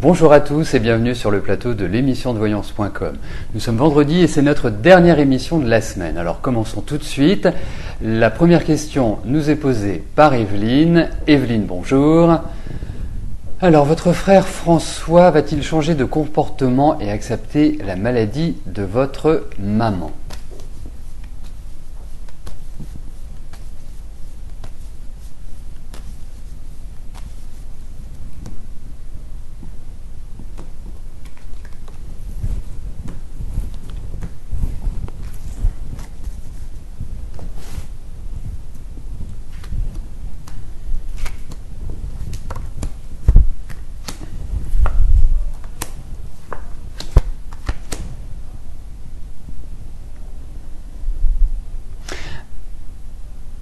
Bonjour à tous et bienvenue sur le plateau de l'émission de voyance.com. Nous sommes vendredi et c'est notre dernière émission de la semaine. Alors commençons tout de suite. La première question nous est posée par Evelyne. Evelyne, bonjour. Alors votre frère François va-t-il changer de comportement et accepter la maladie de votre maman ?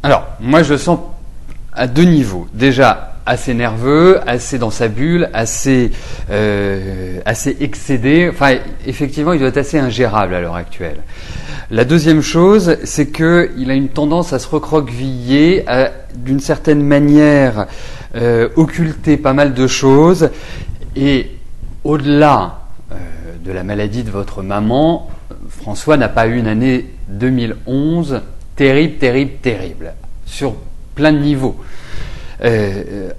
Alors, moi je le sens à deux niveaux. Déjà, assez nerveux, assez dans sa bulle, assez excédé. Enfin, effectivement, il doit être assez ingérable à l'heure actuelle. La deuxième chose, c'est qu'il a une tendance à se recroqueviller, d'une certaine manière, occulter pas mal de choses. Et au-delà de la maladie de votre maman, François n'a pas eu une année 2011 terrible, sur plein de niveaux.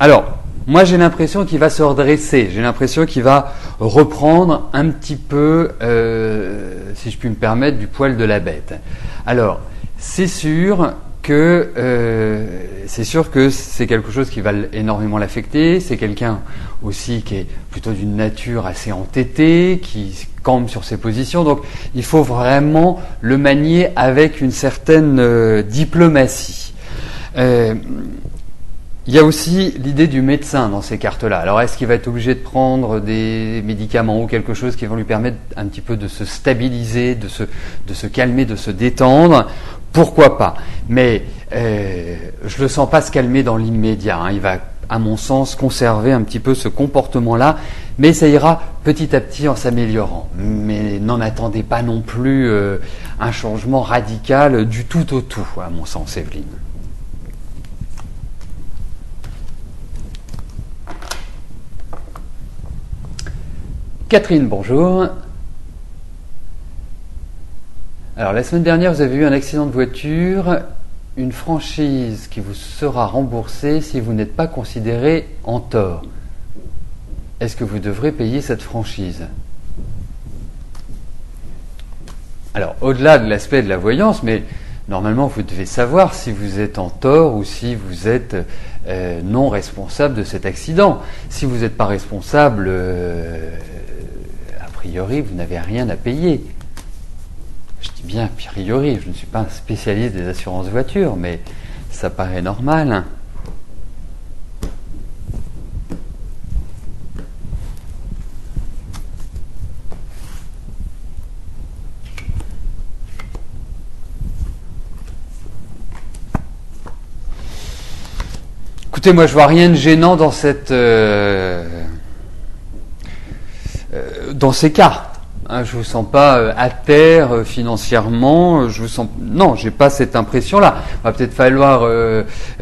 Alors, moi j'ai l'impression qu'il va se redresser, j'ai l'impression qu'il va reprendre un petit peu, si je puis me permettre, du poil de la bête. Alors, c'est sûr que c'est quelque chose qui va énormément l'affecter. C'est quelqu'un aussi qui est plutôt d'une nature assez entêtée, qui campe sur ses positions. Donc, il faut vraiment le manier avec une certaine diplomatie. Il y a aussi l'idée du médecin dans ces cartes-là. Alors, est-ce qu'il va être obligé de prendre des médicaments ou quelque chose qui vont lui permettre un petit peu de se stabiliser, de se calmer, de se détendre ? Pourquoi pas ? Mais je le sens pas se calmer dans l'immédiat. Il va, à mon sens, conserver un petit peu ce comportement-là, mais ça ira petit à petit en s'améliorant. Mais n'en attendez pas non plus un changement radical du tout au tout, à mon sens, Evelyne. Catherine, bonjour. Alors, la semaine dernière, vous avez eu un accident de voiture, une franchise qui vous sera remboursée si vous n'êtes pas considéré en tort. Est-ce que vous devrez payer cette franchise ? Alors, au-delà de l'aspect de la voyance, mais normalement, vous devez savoir si vous êtes en tort ou si vous êtes non responsable de cet accident. Si vous n'êtes pas responsable, a priori, vous n'avez rien à payer. Je dis bien a priori, je ne suis pas un spécialiste des assurances voitures, mais ça paraît normal. Écoutez, moi je vois rien de gênant dans dans ces cas. Je vous sens pas à terre financièrement. Je vous sens non, j'ai pas cette impression-là. Il va peut-être falloir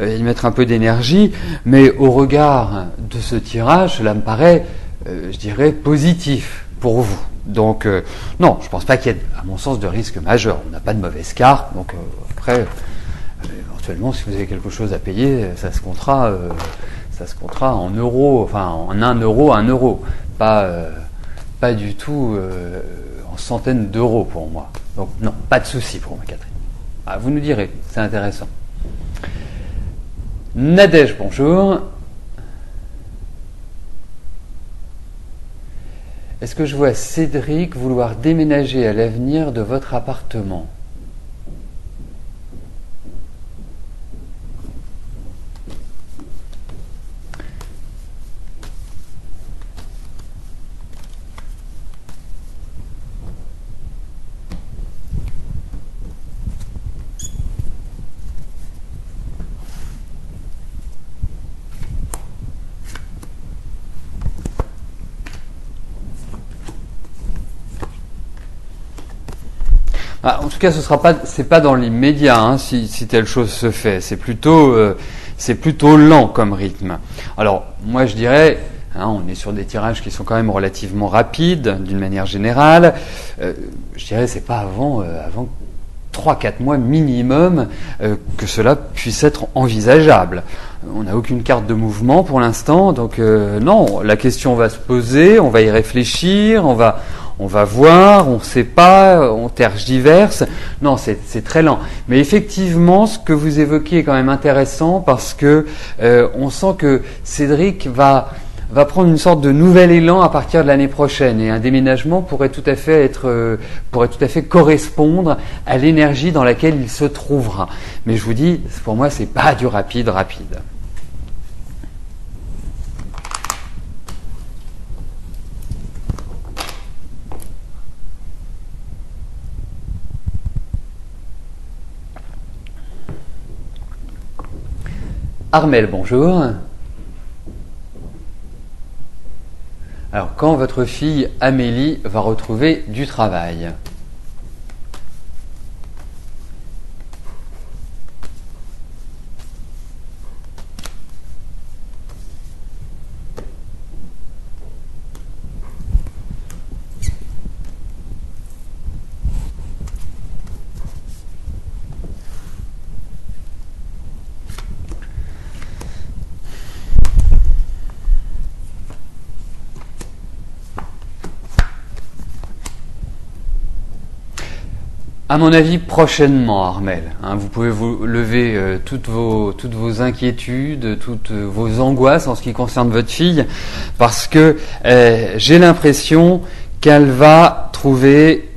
y mettre un peu d'énergie, mais au regard de ce tirage, cela me paraît, je dirais, positif pour vous. Donc non, je pense pas qu'il y ait, à mon sens, de risque majeur. On n'a pas de mauvaise carte, donc après, éventuellement, si vous avez quelque chose à payer, ça se comptera en euros, enfin en 1 euro, 1 euro, pas du tout en centaines d'euros pour moi. Donc non, pas de souci pour moi, Catherine. Ah, vous nous direz, c'est intéressant. Nadège, bonjour. Est-ce que je vois Cédric vouloir déménager à l'avenir de votre appartement ? En tout cas, c'est pas dans l'immédiat si telle chose se fait. C'est plutôt lent comme rythme. Alors, moi, je dirais, Hein, on est sur des tirages qui sont quand même relativement rapides, d'une manière générale. Je dirais c'est pas avant 3-4 mois minimum que cela puisse être envisageable. On n'a aucune carte de mouvement pour l'instant, donc non, la question va se poser, on va y réfléchir, on va voir, on ne sait pas, on tergiverse. Non, c'est très lent. Mais effectivement, ce que vous évoquez est quand même intéressant parce que on sent que Cédric va prendre une sorte de nouvel élan à partir de l'année prochaine, et un déménagement pourrait tout à fait correspondre à l'énergie dans laquelle il se trouvera. Mais je vous dis, pour moi, c'est pas du rapide. Armel, bonjour. Alors, quand votre fille Amélie va retrouver du travail? À mon avis, prochainement, Armel. Hein, vous pouvez vous lever toutes vos inquiétudes, toutes vos angoisses en ce qui concerne votre fille, parce que j'ai l'impression qu'elle va trouver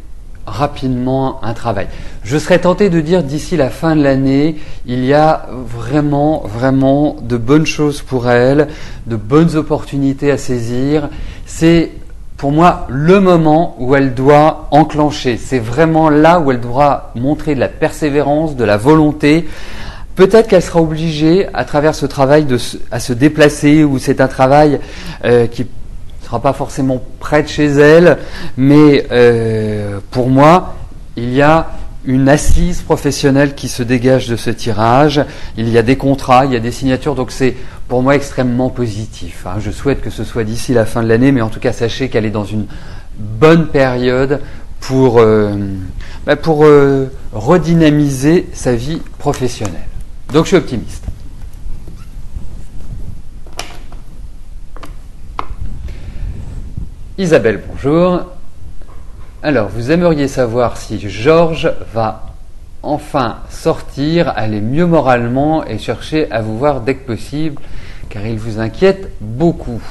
rapidement un travail. Je serais tenté de dire d'ici la fin de l'année, il y a vraiment de bonnes choses pour elle, de bonnes opportunités à saisir. C'est pour moi le moment où elle doit enclencher. C'est vraiment là où elle devra montrer de la persévérance, de la volonté. Peut-être qu'elle sera obligée, à travers ce travail, à se déplacer, ou c'est un travail qui ne sera pas forcément près de chez elle, mais pour moi, il y a une assise professionnelle qui se dégage de ce tirage. Il y a des contrats, il y a des signatures, donc c'est pour moi extrêmement positif. Hein. Je souhaite que ce soit d'ici la fin de l'année, mais en tout cas sachez qu'elle est dans une bonne période pour redynamiser sa vie professionnelle. Donc je suis optimiste. Isabelle, bonjour. Alors, vous aimeriez savoir si Georges va enfin sortir, aller mieux moralement et chercher à vous voir dès que possible, car il vous inquiète beaucoup.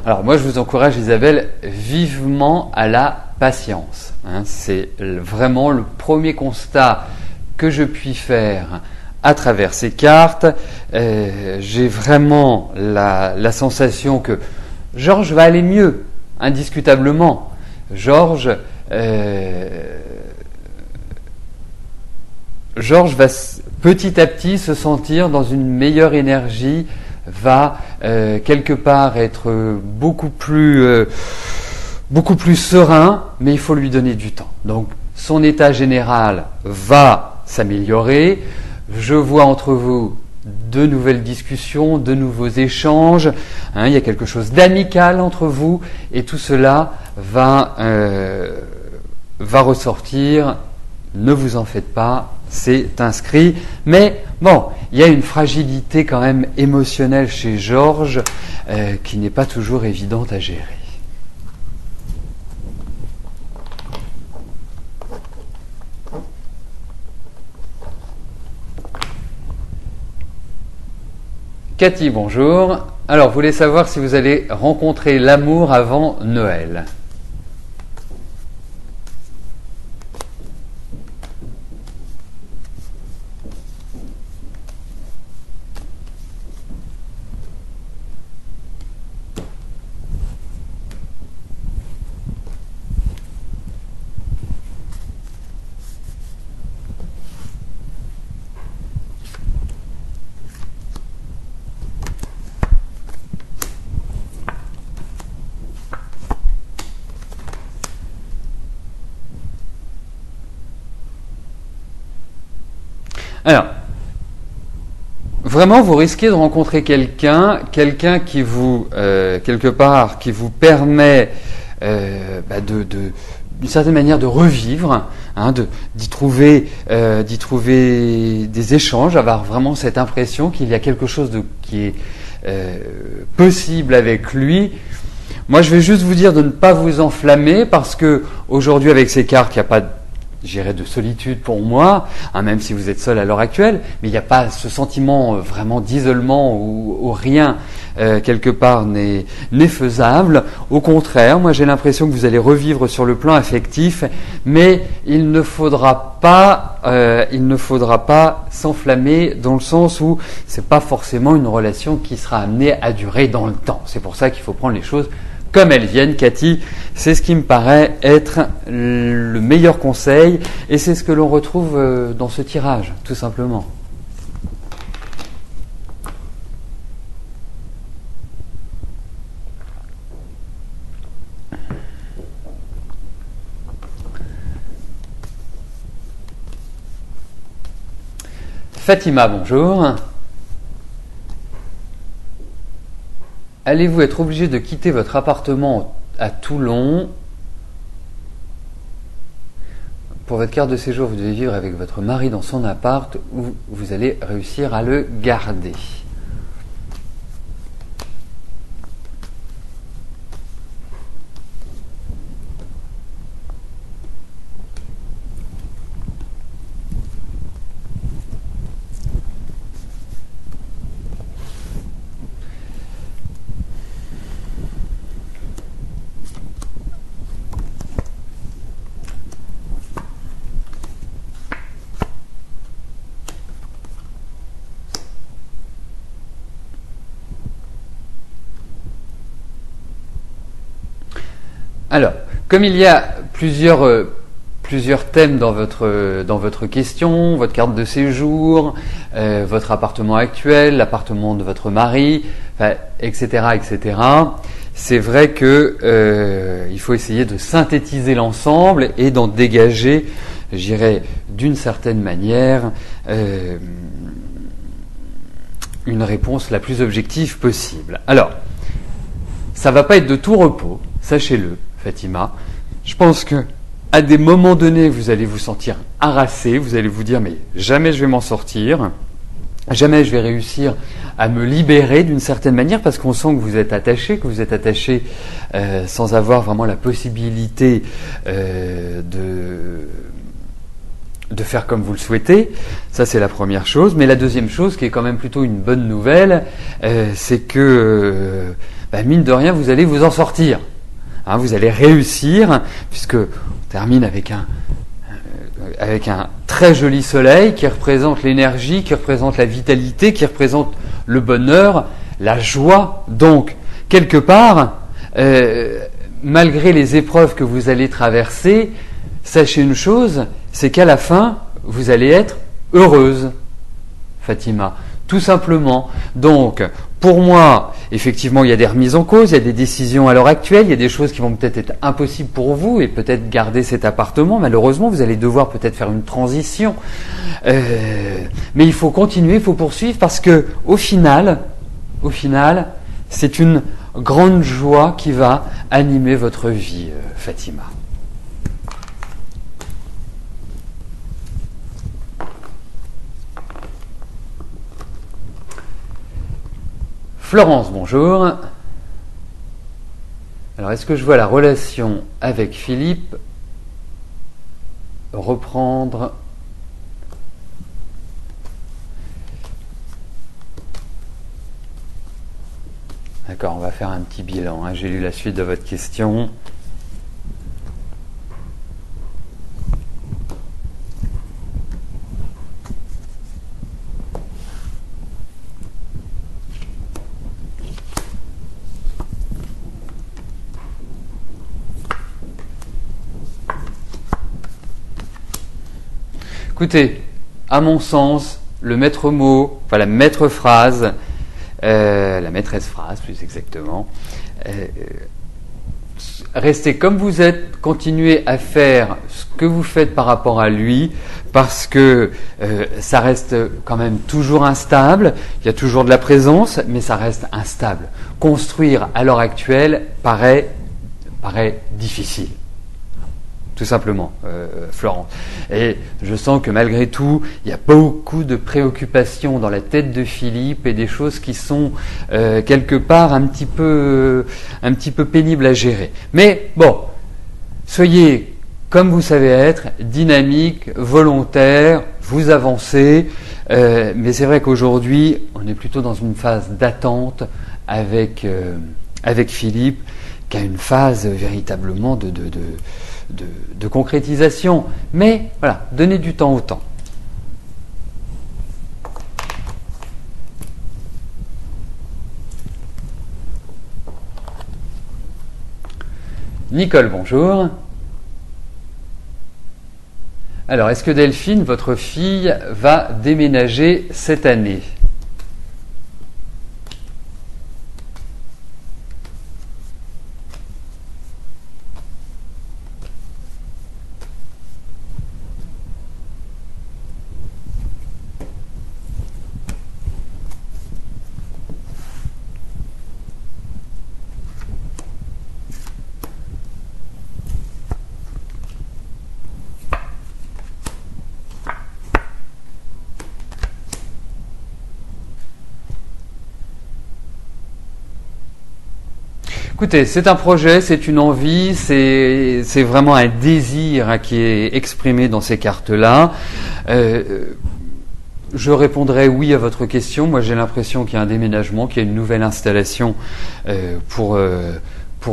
Alors moi je vous encourage, Isabelle, vivement à la patience. Hein, c'est vraiment le premier constat que je puis faire à travers ces cartes. J'ai vraiment la sensation que Georges va aller mieux, indiscutablement. Georges va petit à petit se sentir dans une meilleure énergie, va quelque part être beaucoup plus serein, mais il faut lui donner du temps. Donc son état général va s'améliorer. Je vois entre vous de nouvelles discussions, de nouveaux échanges. Hein, il y a quelque chose d'amical entre vous, et tout cela va ressortir. Ne vous en faites pas, c'est inscrit. Mais bon, il y a une fragilité quand même émotionnelle chez Georges qui n'est pas toujours évidente à gérer. Cathy, bonjour. Alors, vous voulez savoir si vous allez rencontrer l'amour avant Noël? Alors, vraiment, vous risquez de rencontrer quelqu'un qui vous, quelque part, qui vous permet d'une certaine manière de revivre, d'y trouver des échanges, avoir vraiment cette impression qu'il y a quelque chose qui est possible avec lui. Moi, je vais juste vous dire de ne pas vous enflammer parce que aujourd'hui, avec ces cartes, il n'y a pas de solitude pour moi, même si vous êtes seul à l'heure actuelle, mais il n'y a pas ce sentiment vraiment d'isolement où rien quelque part n'est faisable. Au contraire, moi j'ai l'impression que vous allez revivre sur le plan affectif, mais il ne faudra pas s'enflammer dans le sens où c'est pas forcément une relation qui sera amenée à durer dans le temps. C'est pour ça qu'il faut prendre les choses comme elles viennent, Cathy. C'est ce qui me paraît être le meilleur conseil et c'est ce que l'on retrouve dans ce tirage, tout simplement. Fatima, bonjour. Allez-vous être obligé de quitter votre appartement à Toulon? Pour votre carte de séjour, vous devez vivre avec votre mari dans son appart ou vous allez réussir à le garder. Alors, comme il y a plusieurs thèmes dans votre question, votre carte de séjour, votre appartement actuel, l'appartement de votre mari, etc., etc., c'est vrai que il faut essayer de synthétiser l'ensemble et d'en dégager, je dirais, d'une certaine manière, une réponse la plus objective possible. Alors, ça ne va pas être de tout repos, sachez-le, Fatima. Je pense que à des moments donnés, vous allez vous sentir harassé, vous allez vous dire mais jamais je vais m'en sortir, jamais je vais réussir à me libérer d'une certaine manière parce qu'on sent que vous êtes attaché, sans avoir vraiment la possibilité de faire comme vous le souhaitez. Ça, c'est la première chose. Mais la deuxième chose, qui est quand même plutôt une bonne nouvelle, c'est que, mine de rien, vous allez vous en sortir. Vous allez réussir, puisque on termine avec un très joli soleil qui représente l'énergie, qui représente la vitalité, qui représente le bonheur, la joie. Donc, quelque part, malgré les épreuves que vous allez traverser, sachez une chose, c'est qu'à la fin, vous allez être heureuse, Fatima, tout simplement. Donc, pour moi, effectivement, il y a des remises en cause, il y a des décisions à l'heure actuelle, il y a des choses qui vont peut-être être impossibles pour vous et peut-être garder cet appartement. Malheureusement, vous allez devoir peut-être faire une transition. Mais il faut continuer, il faut poursuivre parce que, au final, c'est une grande joie qui va animer votre vie, Fatima. Florence, bonjour. Alors, est-ce que je vois la relation avec Philippe reprendre? D'accord, on va faire un petit bilan. J'ai lu la suite de votre question. Écoutez, à mon sens, le maître mot, la maître phrase, la maîtresse phrase plus exactement, restez comme vous êtes, continuez à faire ce que vous faites par rapport à lui, parce que ça reste quand même toujours instable, il y a toujours de la présence, mais ça reste instable. Construire à l'heure actuelle paraît difficile. Tout simplement, Florent. Et je sens que malgré tout, il y a beaucoup de préoccupations dans la tête de Philippe et des choses qui sont quelque part un petit peu pénibles à gérer. Mais bon, soyez comme vous savez être, dynamique, volontaire, vous avancez. Mais c'est vrai qu'aujourd'hui, on est plutôt dans une phase d'attente avec Philippe qu'à une phase véritablement de concrétisation. Mais voilà, donnez du temps au temps. Nicole, bonjour. Alors, est-ce que Delphine, votre fille, va déménager cette année ? Écoutez, c'est un projet, c'est une envie, c'est vraiment un désir qui est exprimé dans ces cartes-là. Je répondrai oui à votre question. Moi, j'ai l'impression qu'il y a un déménagement, qu'il y a une nouvelle installation pour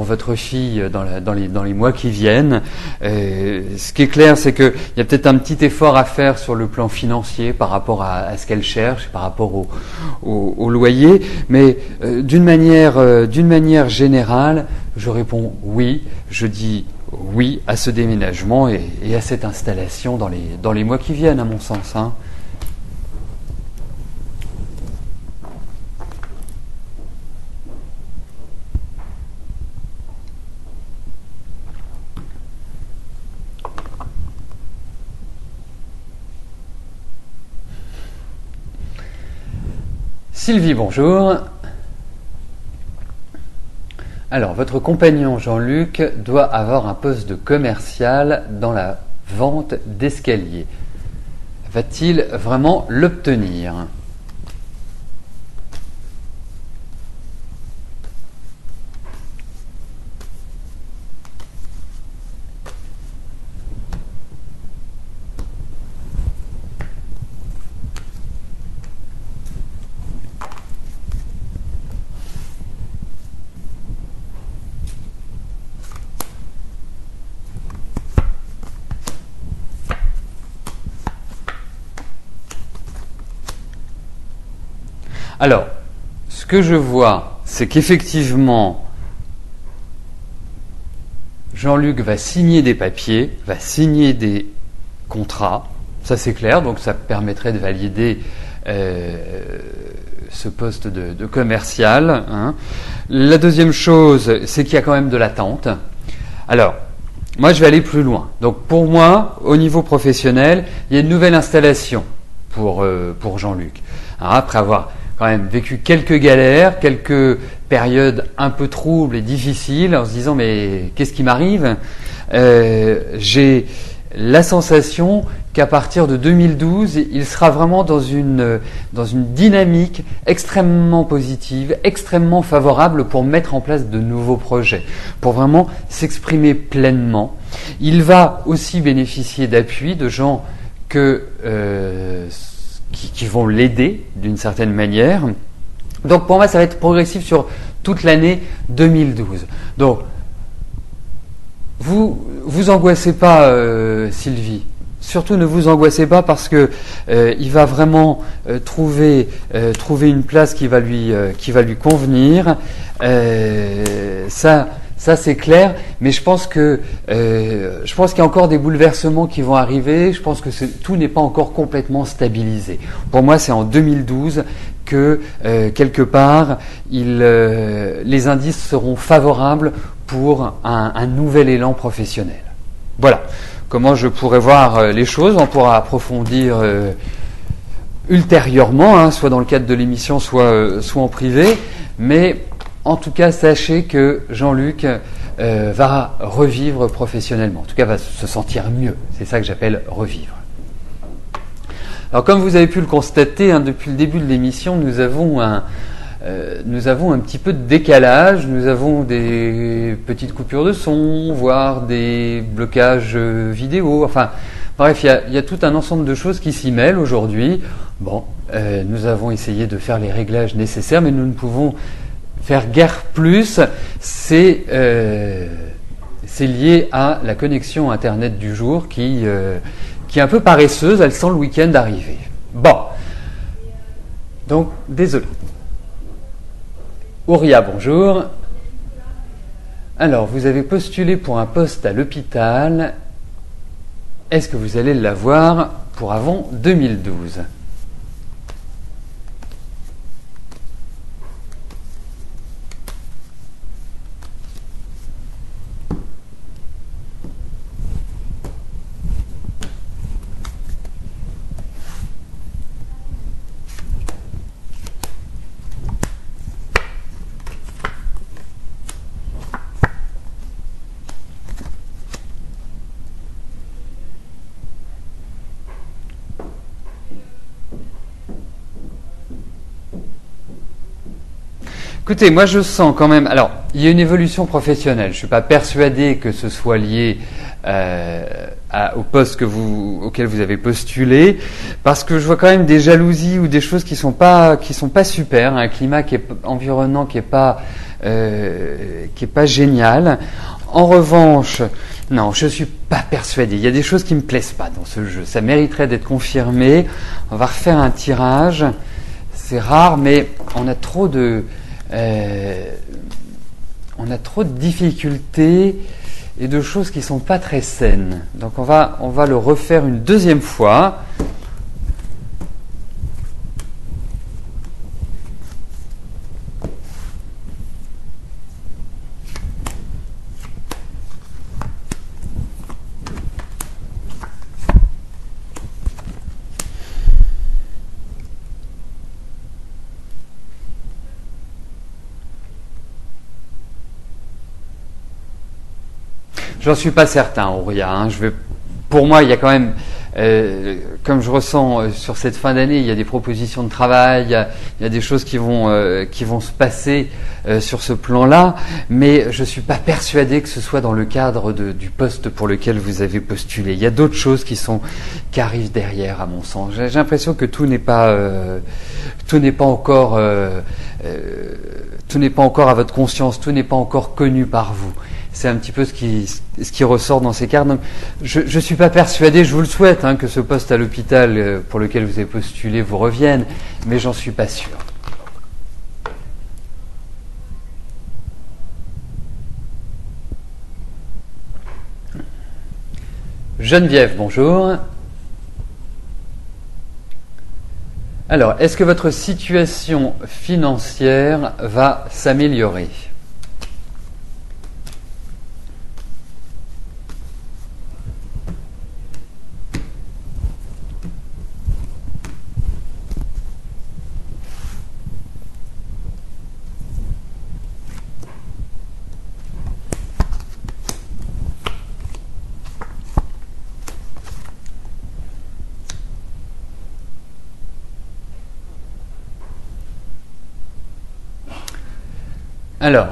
votre fille dans les mois qui viennent. Ce qui est clair, c'est qu'il y a peut-être un petit effort à faire sur le plan financier par rapport à ce qu'elle cherche, par rapport au loyer. Mais d'une manière générale, je réponds oui. Je dis oui à ce déménagement et à cette installation dans les mois qui viennent, à mon sens. Hein. Sylvie, bonjour. Alors, votre compagnon Jean-Luc doit avoir un poste de commercial dans la vente d'escalier. Va-t-il vraiment l'obtenir ? Alors, ce que je vois, c'est qu'effectivement, Jean-Luc va signer des papiers, va signer des contrats, ça c'est clair, donc ça permettrait de valider ce poste de commercial. Hein. La deuxième chose, c'est qu'il y a quand même de l'attente. Alors, moi je vais aller plus loin. Donc pour moi, au niveau professionnel, il y a une nouvelle installation pour Jean-Luc. Alors, après avoir quand même vécu quelques galères, quelques périodes un peu troubles et difficiles, en se disant mais qu'est-ce qui m'arrive ? J'ai la sensation qu'à partir de 2012, il sera vraiment dans une dynamique extrêmement positive, extrêmement favorable pour mettre en place de nouveaux projets, pour vraiment s'exprimer pleinement. Il va aussi bénéficier d'appui de gens qui vont l'aider d'une certaine manière. Donc pour moi, ça va être progressif sur toute l'année 2012. Donc, vous angoissez pas, Sylvie. Surtout ne vous angoissez pas parce que il va vraiment trouver une place qui va lui convenir. Ça c'est clair, mais je pense qu'il y a encore des bouleversements qui vont arriver. Je pense que tout n'est pas encore complètement stabilisé. Pour moi, c'est en 2012 que quelque part, les indices seront favorables pour un nouvel élan professionnel. Voilà comment je pourrais voir les choses. On pourra approfondir ultérieurement, hein, soit dans le cadre de l'émission, soit en privé. Mais en tout cas, sachez que Jean-Luc va revivre professionnellement. En tout cas, va se sentir mieux. C'est ça que j'appelle revivre. Alors, comme vous avez pu le constater, hein, depuis le début de l'émission, nous avons un petit peu de décalage, nous avons des petites coupures de son, voire des blocages vidéo, enfin bref, il y a tout un ensemble de choses qui s'y mêlent aujourd'hui. Bon, nous avons essayé de faire les réglages nécessaires, mais nous ne pouvons faire guère plus. C'est lié à la connexion Internet du jour qui est un peu paresseuse, elle sent le week-end arriver. Bon, donc désolé. Ouria, bonjour. Alors, vous avez postulé pour un poste à l'hôpital. Est-ce que vous allez l'avoir pour avant 2012 ? Écoutez, moi je sens quand même. Alors, il y a une évolution professionnelle. Je ne suis pas persuadé que ce soit lié au poste auquel vous avez postulé, parce que je vois quand même des jalousies ou des choses qui sont pas super, un climat environnant qui est pas génial. En revanche, non, je suis pas persuadé. Il y a des choses qui me plaisent pas dans ce jeu. Ça mériterait d'être confirmé. On va refaire un tirage. C'est rare, mais on a trop de difficultés et de choses qui sont pas très saines. Donc on va le refaire une deuxième fois. J'en suis pas certain, Ouria. Hein. Pour moi, il y a quand même, comme je ressens sur cette fin d'année, il y a des propositions de travail, il y a des choses qui vont se passer sur ce plan-là, mais je suis pas persuadé que ce soit dans le cadre du poste pour lequel vous avez postulé. Il y a d'autres choses qui arrivent derrière, à mon sens. J'ai l'impression que tout n'est pas encore à votre conscience, tout n'est pas encore connu par vous. C'est un petit peu ce qui ressort dans ces cartes. Donc, je ne suis pas persuadé, je vous le souhaite, hein, que ce poste à l'hôpital pour lequel vous avez postulé vous revienne, mais j'en suis pas sûr. Geneviève, bonjour. Alors, est-ce que votre situation financière va s'améliorer ? Alors,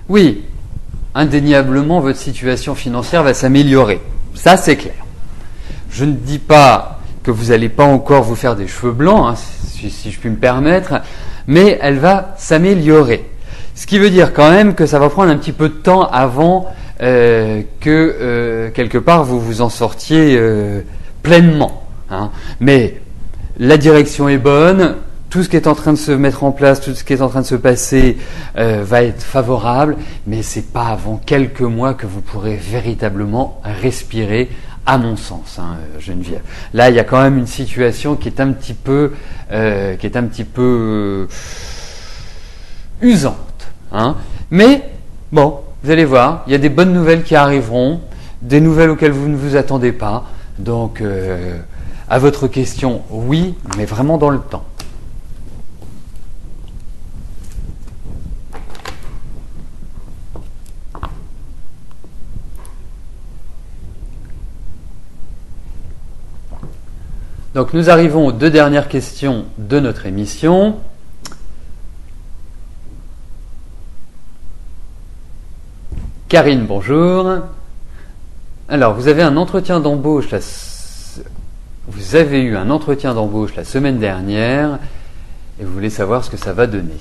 oui, indéniablement, votre situation financière va s'améliorer. Ça, c'est clair. Je ne dis pas que vous n'allez pas encore vous faire des cheveux blancs, hein, si je puis me permettre, mais elle va s'améliorer. Ce qui veut dire quand même que ça va prendre un petit peu de temps avant que, quelque part, vous vous en sortiez pleinement. Hein. Mais la direction est bonne. Tout ce qui est en train de se mettre en place, tout ce qui est en train de se passer va être favorable, mais c'est pas avant quelques mois que vous pourrez véritablement respirer à mon sens, hein, Geneviève. Là, il y a quand même une situation qui est un petit peu, usante, hein. Mais bon, vous allez voir, il y a des bonnes nouvelles qui arriveront, des nouvelles auxquelles vous ne vous attendez pas. Donc, à votre question, oui, mais vraiment dans le temps. Donc nous arrivons aux 2 dernières questions de notre émission. Karine, bonjour. Alors, vous avez eu un entretien d'embauche la semaine dernière et vous voulez savoir ce que ça va donner.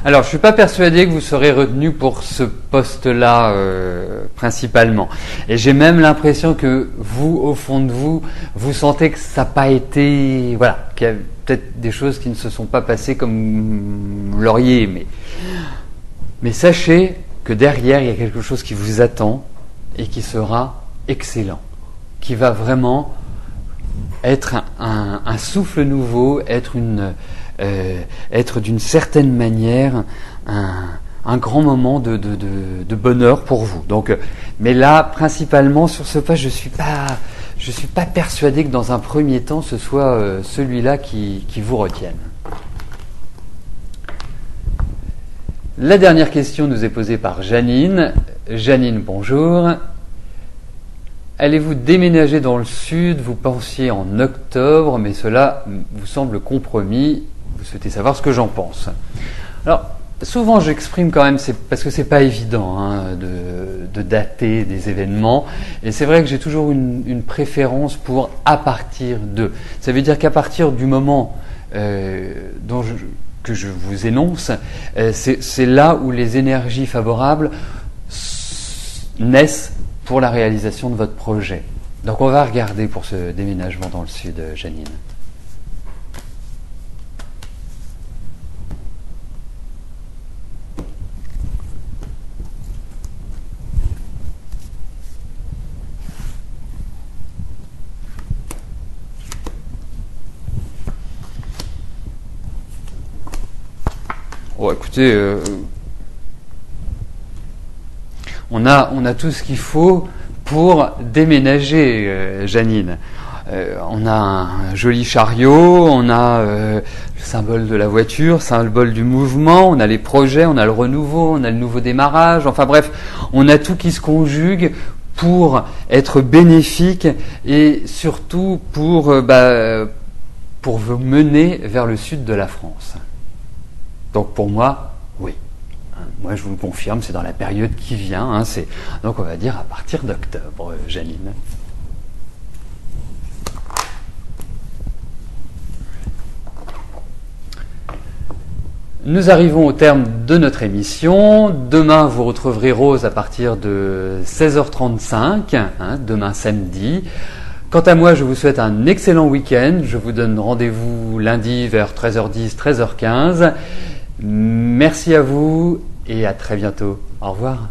Alors, je ne suis pas persuadé que vous serez retenu pour ce poste-là principalement. Et j'ai même l'impression que vous, au fond de vous, vous sentez que ça n'a pas été... Voilà, qu'il y a peut-être des choses qui ne se sont pas passées comme vous l'auriez aimé. Mais sachez que derrière, il y a quelque chose qui vous attend et qui sera excellent, qui va vraiment être un souffle nouveau, être d'une certaine manière un grand moment de bonheur pour vous. Donc, mais là, principalement sur ce pas, je suis pas persuadé que dans un premier temps, ce soit celui-là qui vous retienne. La dernière question nous est posée par Janine. Janine, bonjour. Allez-vous déménager dans le sud? Vous pensiez en octobre, mais cela vous semble compromis. Vous souhaitez savoir ce que j'en pense. Alors, souvent j'exprime quand même, c'est parce que c'est pas évident hein, de dater des événements, et c'est vrai que j'ai toujours une préférence pour à partir de. Ça veut dire qu'à partir du moment que je vous énonce, c'est là où les énergies favorables naissent pour la réalisation de votre projet. Donc on va regarder pour ce déménagement dans le sud, Janine. Bon, écoutez, on a tout ce qu'il faut pour déménager, Janine. On a un joli chariot, on a le symbole de la voiture, symbole du mouvement, on a les projets, on a le renouveau, on a le nouveau démarrage. Enfin bref, on a tout qui se conjugue pour être bénéfique et surtout pour vous mener vers le sud de la France. Donc pour moi, oui. Moi je vous le confirme, c'est dans la période qui vient. Hein, donc on va dire à partir d'octobre, Janine. Nous arrivons au terme de notre émission. Demain, vous retrouverez Rose à partir de 16h35, hein, demain samedi. Quant à moi, je vous souhaite un excellent week-end. Je vous donne rendez-vous lundi vers 13h10, 13h15. Merci à vous et à très bientôt. Au revoir.